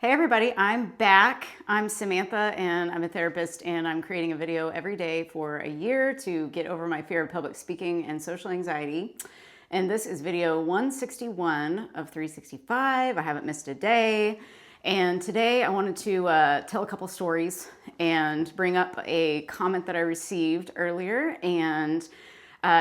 Hey everybody, I'm back. I'm Samantha and I'm a therapist and I'm creating a video every day for a year to get over my fear of public speaking and social anxiety. And this is video 161 of 365. I haven't missed a day. And today I wanted to tell a couple stories and bring up a comment that I received earlier and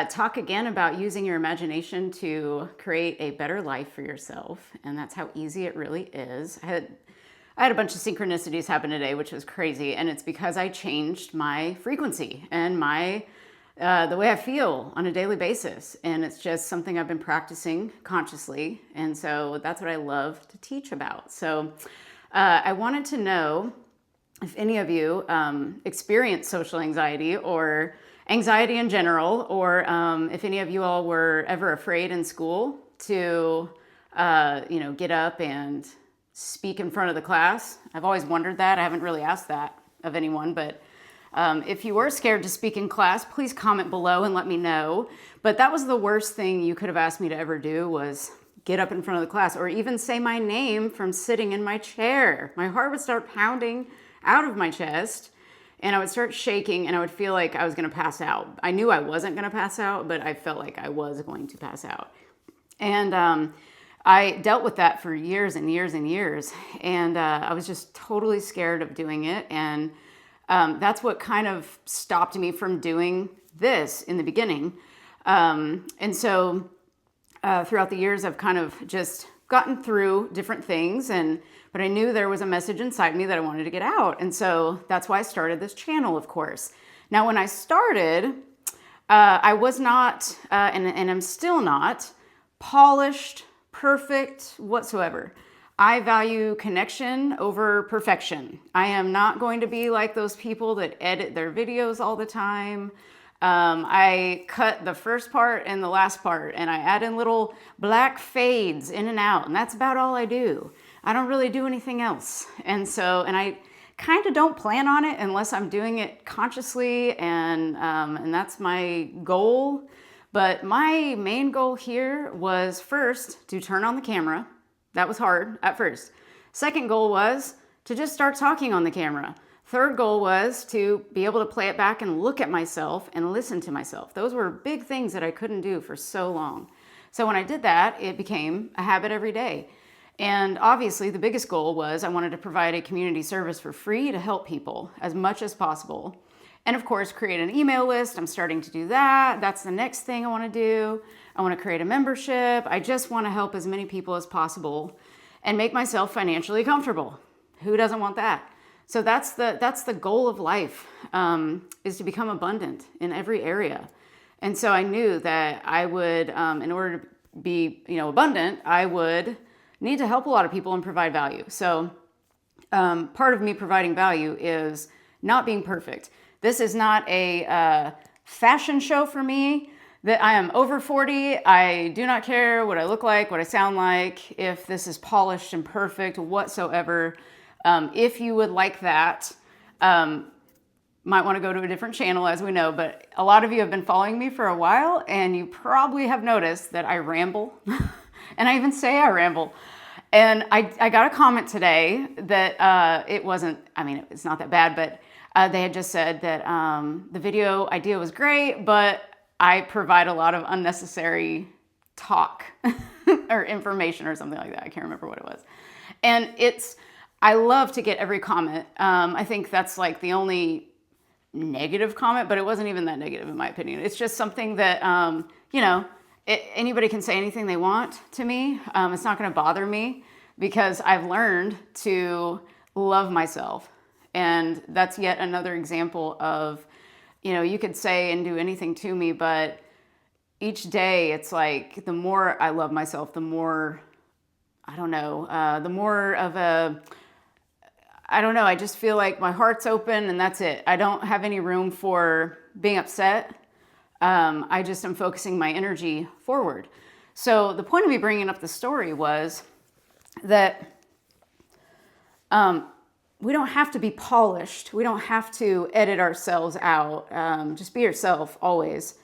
talk again about using your imagination to create a better life for yourself. And that's how easy it really is. I had a bunch of synchronicities happen today, which was crazy. And it's because I changed my frequency and the way I feel on a daily basis. And it's just something I've been practicing consciously. And so that's what I love to teach about. So I wanted to know if any of you experience social anxiety or anxiety in general, or if any of you all were ever afraid in school to, get up and speak in front of the class. I've always wondered that. I haven't really asked that of anyone, but if you were scared to speak in class, please comment below and let me know. But that was the worst thing you could have asked me to ever do, was get up in front of the class or even say my name from sitting in my chair. My heart would start pounding out of my chest and I would start shaking and I would feel like I was going to pass out. I knew I wasn't going to pass out, but I felt like I was going to pass out. And I dealt with that for years and years and years. And I was just totally scared of doing it. And that's what kind of stopped me from doing this in the beginning. And so throughout the years, I've kind of just gotten through different things. But I knew there was a message inside me that I wanted to get out. And so that's why I started this channel, of course. Now, when I started, I was not, and I'm still not, polished, perfect whatsoever. I value connection over perfection. I am not going to be like those people that edit their videos all the time. I cut the first part and the last part, and I add in little black fades in and out, and that's about all I do. I don't really do anything else. And I kind of don't plan on it unless I'm doing it consciously, and that's my goal. But my main goal here was first to turn on the camera. That was hard at first. Second goal was to just start talking on the camera. Third goal was to be able to play it back and look at myself and listen to myself. Those were big things that I couldn't do for so long. So when I did that, it became a habit every day. And obviously the biggest goal was I wanted to provide a community service for free to help people as much as possible. And of course, create an email list. I'm starting to do that. That's the next thing I want to do. I want to create a membership. I just want to help as many people as possible and make myself financially comfortable. Who doesn't want that? So that's the goal of life, is to become abundant in every area. And so I knew that I would, in order to be, abundant, I would need to help a lot of people and provide value. So part of me providing value is not being perfect. This is not a fashion show for me. That I am over 40. I do not care what I look like, what I sound like, if this is polished and perfect whatsoever. If you would like that, might want to go to a different channel, as we know. But a lot of you have been following me for a while, and you probably have noticed that I ramble. And I even say I ramble. And I got a comment today that it wasn't, it's not that bad, but they had just said that the video idea was great, but I provide a lot of unnecessary talk or information or something like that. I can't remember what it was. And I love to get every comment. I think that's like the only negative comment, but it wasn't even that negative in my opinion. It's just something that, anybody can say anything they want to me. It's not going to bother me because I've learned to love myself. And that's yet another example of, you could say and do anything to me, but each day it's like the more I love myself, the more, the more of I just feel like my heart's open and that's it. I don't have any room for being upset. I just am focusing my energy forward. So the point of me bringing up the story was that we don't have to be polished. We don't have to edit ourselves out. Just be yourself always.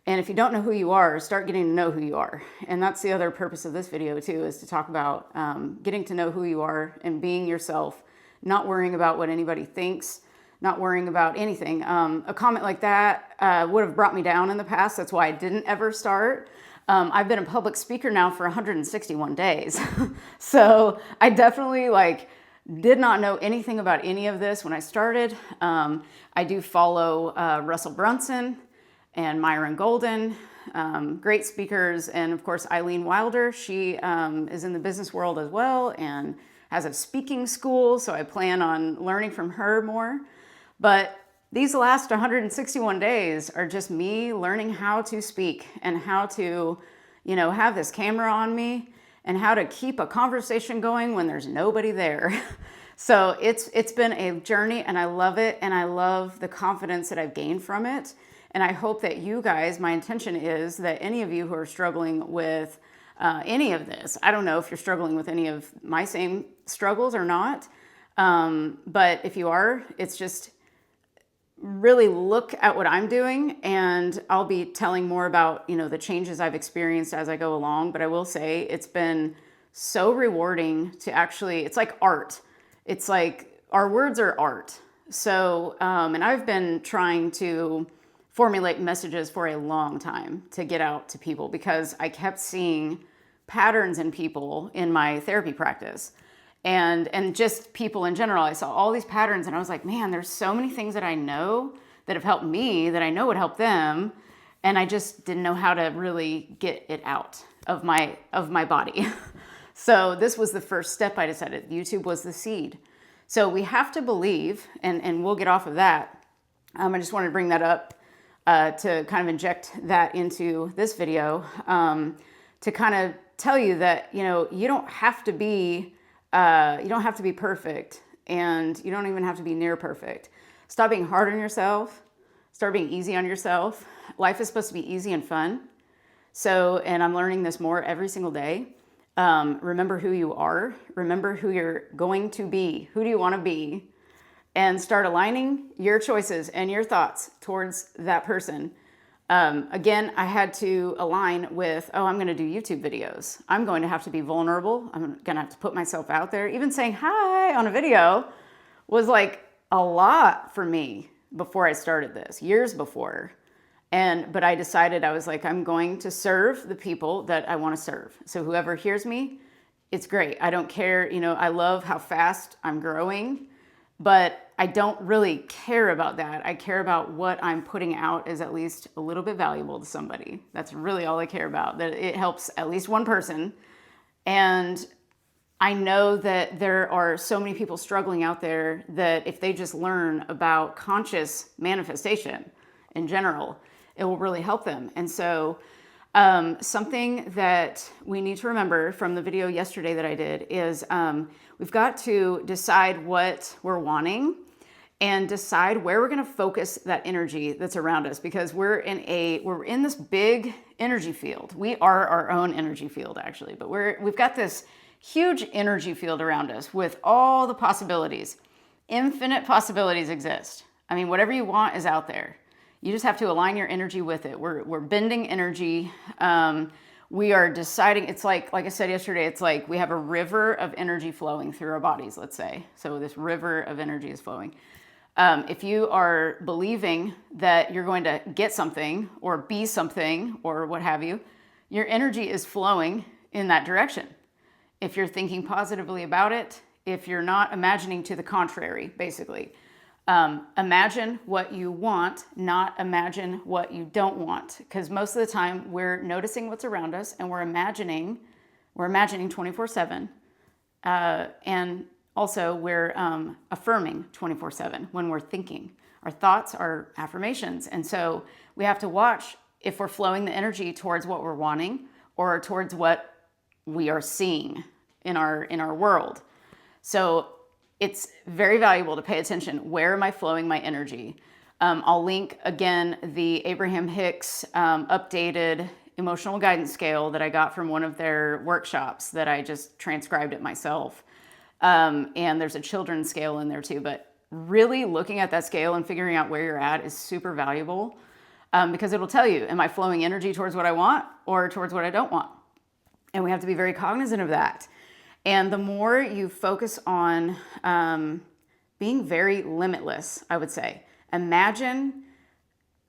And if you don't know who you are, start getting to know who you are. And that's the other purpose of this video too, is to talk about getting to know who you are and being yourself, not worrying about what anybody thinks, not worrying about anything. A comment like that would have brought me down in the past. That's why I didn't ever start. I've been a public speaker now for 161 days. So I definitely did not know anything about any of this when I started. I do follow Russell Brunson and Myron Golden, great speakers. And of course, Eileen Wilder, she is in the business world as well and has a speaking school. So I plan on learning from her more. But these last 161 days are just me learning how to speak and how to, have this camera on me and how to keep a conversation going when there's nobody there. So it's been a journey and I love it. And I love the confidence that I've gained from it. And I hope that you guys, my intention is that any of you who are struggling with any of this, I don't know if you're struggling with any of my same struggles or not. But if you are, it's just really look at what I'm doing, and I'll be telling more about, the changes I've experienced as I go along. But I will say it's been so rewarding to actually, it's like art. It's like our words are art. So, and I've been trying to formulate messages for a long time to get out to people because I kept seeing patterns in people in my therapy practice and just people in general. I saw all these patterns and I was like, man, there's so many things that I know that have helped me that I know would help them. And I just didn't know how to really get it out of my body. So this was the first step I decided. YouTube was the seed. So we have to believe, and we'll get off of that. I just wanted to bring that up to kind of inject that into this video, to kind of tell you that, you don't have to be perfect, and you don't even have to be near perfect. Stop being hard on yourself. Start being easy on yourself. Life is supposed to be easy and fun. So, and I'm learning this more every single day. Remember who you are. Remember who you're going to be. Who do you want to be? And start aligning your choices and your thoughts towards that person. Again, I had to align with, I'm going to do YouTube videos. I'm going to have to be vulnerable. I'm going to have to put myself out there. Even saying hi on a video was like a lot for me before I started this, years before. But I decided, I was like, I'm going to serve the people that I want to serve. So whoever hears me, it's great. I don't care. I love how fast I'm growing. But I don't really care about that. I care about what I'm putting out is at least a little bit valuable to somebody. That's really all I care about, that it helps at least one person. And I know that there are so many people struggling out there that if they just learn about conscious manifestation in general, it will really help them. And so something that we need to remember from the video yesterday that I did is we've got to decide what we're wanting and decide where we're going to focus that energy that's around us, because we're in this big energy field. We are our own energy field, actually, but we've got this huge energy field around us with all the possibilities. Infinite possibilities exist. I mean, whatever you want is out there. You just have to align your energy with it. We're bending energy. We are deciding, it's like I said yesterday, it's like we have a river of energy flowing through our bodies, let's say. So this river of energy is flowing. If you are believing that you're going to get something or be something or what have you, your energy is flowing in that direction. If you're thinking positively about it, if you're not imagining to the contrary, basically. Imagine what you want, not imagine what you don't want. Because most of the time we're noticing what's around us and we're imagining 24/7. And also we're affirming 24/7 when we're thinking. Our thoughts are affirmations. And so we have to watch if we're flowing the energy towards what we're wanting or towards what we are seeing in our world. So it's very valuable to pay attention. Where am I flowing my energy? I'll link again the Abraham Hicks updated emotional guidance scale that I got from one of their workshops that I just transcribed it myself. And there's a children's scale in there too, but really looking at that scale and figuring out where you're at is super valuable. because it'll tell you, am I flowing energy towards what I want or towards what I don't want? And we have to be very cognizant of that. And the more you focus on being very limitless, I would say, imagine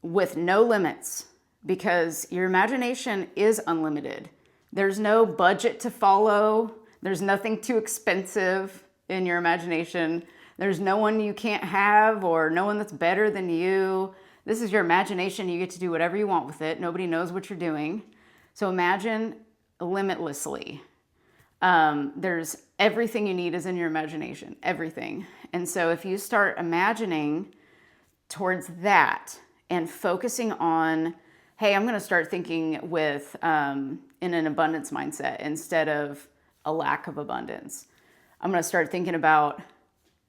with no limits, because your imagination is unlimited. There's no budget to follow. There's nothing too expensive in your imagination. There's no one you can't have or no one that's better than you. This is your imagination. You get to do whatever you want with it. Nobody knows what you're doing. So imagine limitlessly. There's everything you need is in your imagination, everything. And so if you start imagining towards that and focusing on, hey, I'm going to start thinking with in an abundance mindset instead of a lack of abundance. I'm going to start thinking about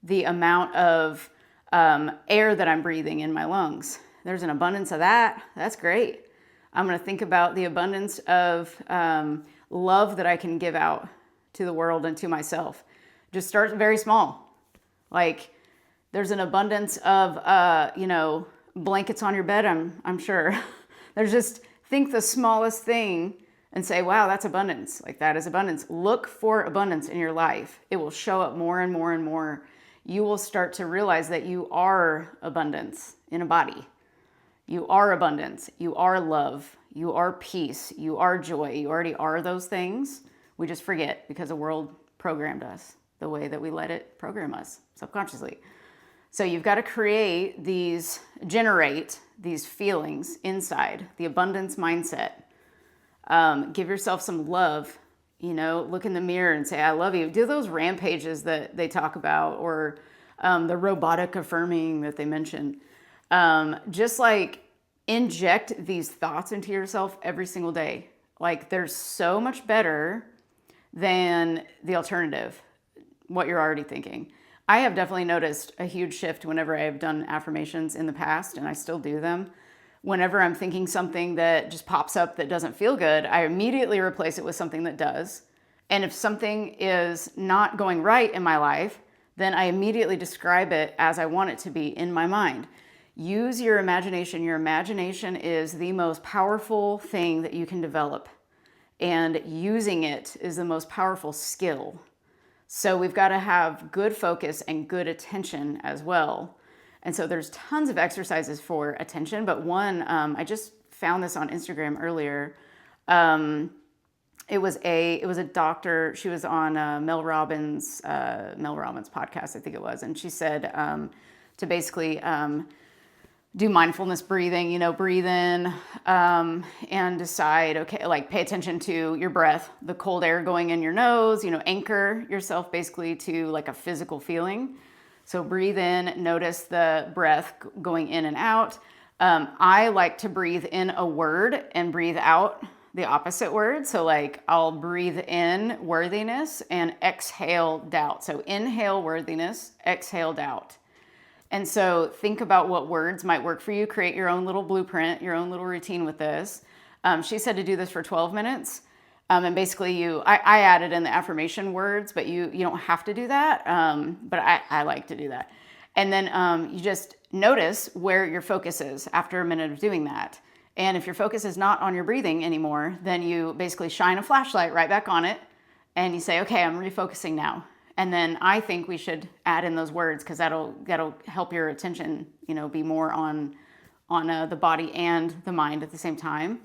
the amount of air that I'm breathing in my lungs. There's an abundance of that. That's great. I'm going to think about the abundance of love that I can give out to the world and to myself. Just start very small. Like there's an abundance of, blankets on your bed, I'm sure. There's just, think the smallest thing and say, wow, that's abundance. Like that is abundance. Look for abundance in your life. It will show up more and more and more. You will start to realize that you are abundance in a body. You are abundance. You are love. You are peace. You are joy. You already are those things. We just forget because the world programmed us the way that we let it program us subconsciously. So you've got to generate these feelings inside, the abundance mindset. Give yourself some love, look in the mirror and say, I love you. Do those rampages that they talk about, or the robotic affirming that they mention. Just like inject these thoughts into yourself every single day. Like there's so much better than the alternative, what you're already thinking. I have definitely noticed a huge shift whenever I have done affirmations in the past, and I still do them. Whenever I'm thinking something that just pops up that doesn't feel good, I immediately replace it with something that does. And if something is not going right in my life, then I immediately describe it as I want it to be in my mind. Use your imagination. Your imagination is the most powerful thing that you can develop. And using it is the most powerful skill. So we've got to have good focus and good attention as well. And so there's tons of exercises for attention, but one, I just found this on Instagram earlier. It was a doctor. She was on Mel Robbins' podcast, I think it was. And she said to basically do mindfulness breathing, breathe in and decide, okay, like pay attention to your breath, the cold air going in your nose, anchor yourself basically to like a physical feeling. So breathe in, notice the breath going in and out. I like to breathe in a word and breathe out the opposite word. So like I'll breathe in worthiness and exhale doubt. So inhale worthiness, exhale doubt. And so think about what words might work for you. Create your own little blueprint, your own little routine with this. She said to do this for 12 minutes. And basically I added in the affirmation words, but you don't have to do that. But I like to do that. And then you just notice where your focus is after a minute of doing that. And if your focus is not on your breathing anymore, then you basically shine a flashlight right back on it. And you say, okay, I'm refocusing now. And then I think we should add in those words because that'll help your attention, be more on the body and the mind at the same time.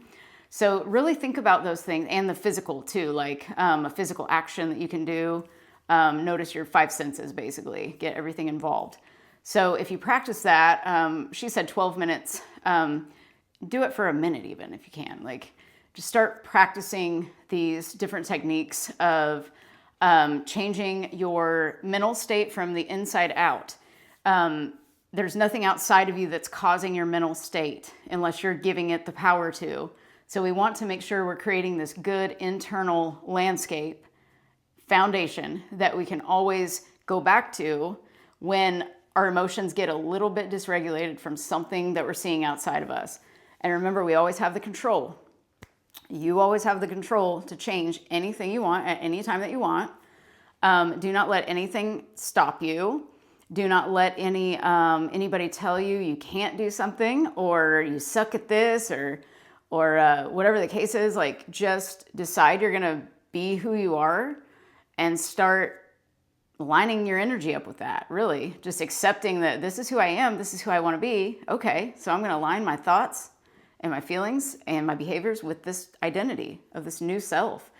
So really think about those things and the physical too, like a physical action that you can do. Notice your 5 senses, basically, get everything involved. So if you practice that, she said 12 minutes, do it for a minute even if you can. Like just start practicing these different techniques of changing your mental state from the inside out. There's nothing outside of you that's causing your mental state unless you're giving it the power to. So we want to make sure we're creating this good internal landscape foundation that we can always go back to when our emotions get a little bit dysregulated from something that we're seeing outside of us. And remember, we always have the control. You always have the control to change anything you want at any time that you want. Do not let anything stop you. Do not let anybody tell you you can't do something, or you suck at this, or whatever the case is. Like, just decide you're gonna be who you are and start lining your energy up with that. Really, just accepting that this is who I am, this is who I want to be. Okay, so I'm gonna align my thoughts and my feelings and my behaviors with this identity of this new self.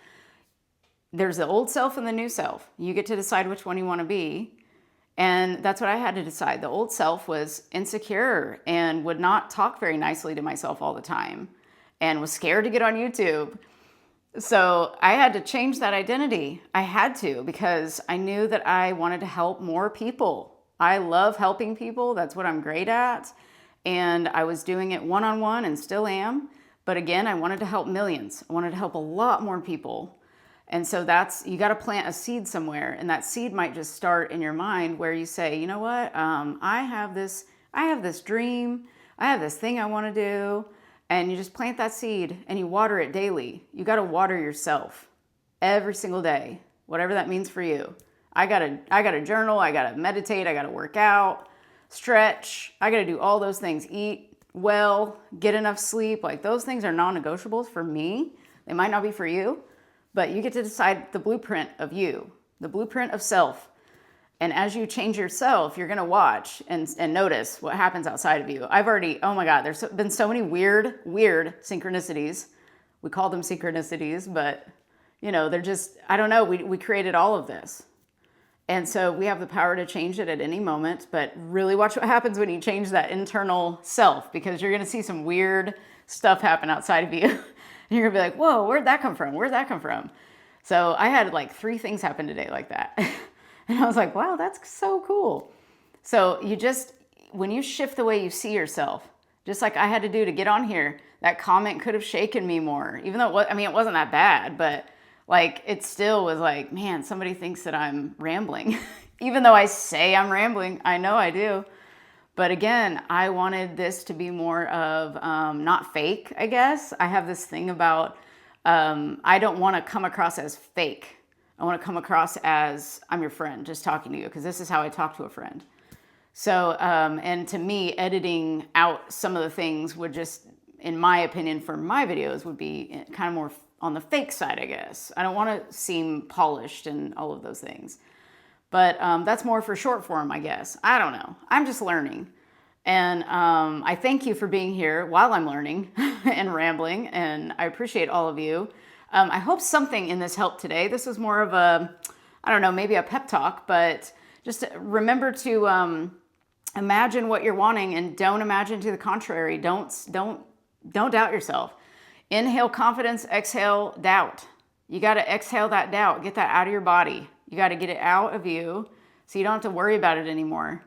There's the old self and the new self. You get to decide which one you want to be. And that's what I had to decide. The old self was insecure and would not talk very nicely to myself all the time and was scared to get on YouTube. So I had to change that identity. I had to, because I knew that I wanted to help more people. I love helping people. That's what I'm great at. And I was doing it one-on-one and still am. But again, I wanted to help millions. I wanted to help a lot more people. And so you got to plant a seed somewhere, and that seed might just start in your mind where you say, you know what, I have this dream, I have this thing I want to do, and you just plant that seed and you water it daily. You got to water yourself every single day, whatever that means for you. I got to journal, I got to meditate, I got to work out, stretch, I got to do all those things, eat well, get enough sleep. Like, those things are non-negotiables for me. They might not be for you. But you get to decide the blueprint of you, the blueprint of self. And as you change yourself, you're going to watch and notice what happens outside of you. Oh my God, there's been so many weird synchronicities. We call them synchronicities, but they're just, I don't know, we created all of this. And so we have the power to change it at any moment, but really watch what happens when you change that internal self, because you're going to see some weird stuff happen outside of you. And you're gonna be like, whoa, where'd that come from? Where'd that come from? So I had like 3 things happen today like that. And I was like, wow, that's so cool. So when you shift the way you see yourself, just like I had to do to get on here, that comment could have shaken me more, even though it wasn't that bad, but like, it still was like, man, somebody thinks that I'm rambling. Even though I say I'm rambling, I know I do. But again, I wanted this to be more of not fake, I guess. I have this thing about, I don't want to come across as fake. I want to come across as I'm your friend, just talking to you, because this is how I talk to a friend. So, and to me, editing out some of the things would just, in my opinion, for my videos, would be kind of more on the fake side, I guess. I don't want to seem polished and all of those things. But that's more for short form, I guess. I don't know. I'm just learning. And I thank you for being here while I'm learning and rambling. And I appreciate all of you. I hope something in this helped today. This was more of a, I don't know, maybe a pep talk. But just remember to imagine what you're wanting, and don't imagine to the contrary. Don't doubt yourself. Inhale confidence, exhale doubt. You got to exhale that doubt. Get that out of your body. You got to get it out of you so you don't have to worry about it anymore.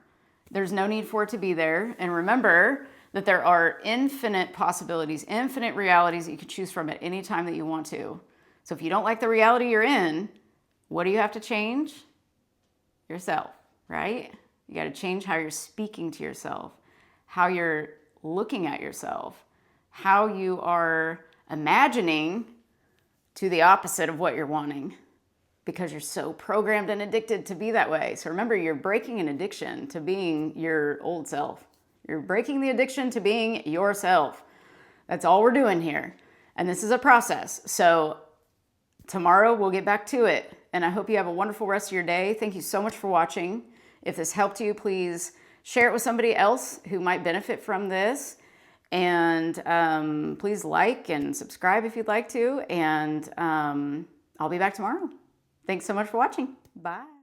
There's no need for it to be there. And remember that there are infinite possibilities, infinite realities that you can choose from at any time that you want to. So if you don't like the reality you're in, what do you have to change? Yourself, right? You got to change how you're speaking to yourself, how you're looking at yourself, how you are imagining to the opposite of what you're wanting, because you're so programmed and addicted to be that way. So remember, you're breaking an addiction to being your old self. You're breaking the addiction to being yourself. That's all we're doing here. And this is a process. So tomorrow we'll get back to it. And I hope you have a wonderful rest of your day. Thank you so much for watching. If this helped you, please share it with somebody else who might benefit from this. And please like and subscribe if you'd like to. And I'll be back tomorrow. Thanks so much for watching. Bye.